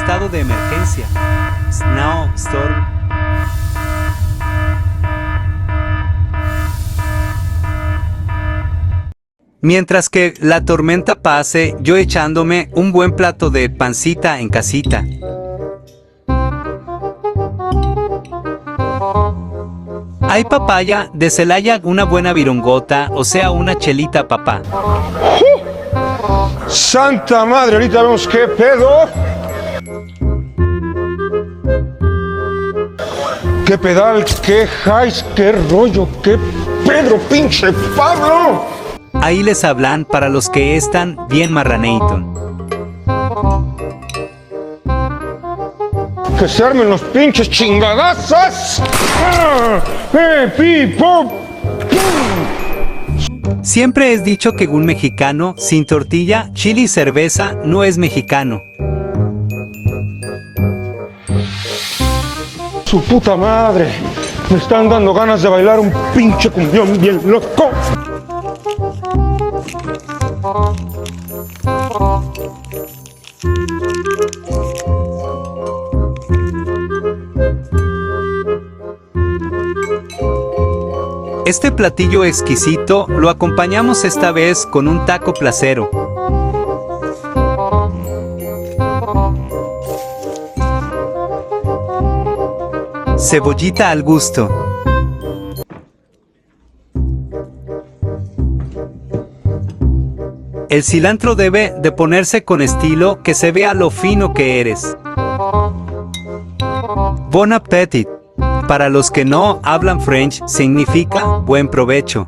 estado de emergencia. Snowstorm. Mientras que la tormenta pase, yo echándome un buen plato de pancita en casita. Hay papaya, de Celaya una buena virongota, o sea una chelita papá. ¡Santa madre! Ahorita vemos qué pedo. ¿Qué pedal? ¿Qué highs? ¿Qué rollo? ¿Qué Pedro pinche Pablo? Ahí les hablan para los que están bien marraneiton. Que se armen los pinches chingadazos. ¡Pi, pop! Siempre es dicho que un mexicano sin tortilla, chile y cerveza no es mexicano. Su puta madre. Me están dando ganas de bailar un pinche cumbión bien loco. Este platillo exquisito lo acompañamos esta vez con un taco placero. Cebollita al gusto. El cilantro debe de ponerse con estilo, que se vea lo fino que eres. Bon appétit. Para los que no hablan French, significa buen provecho.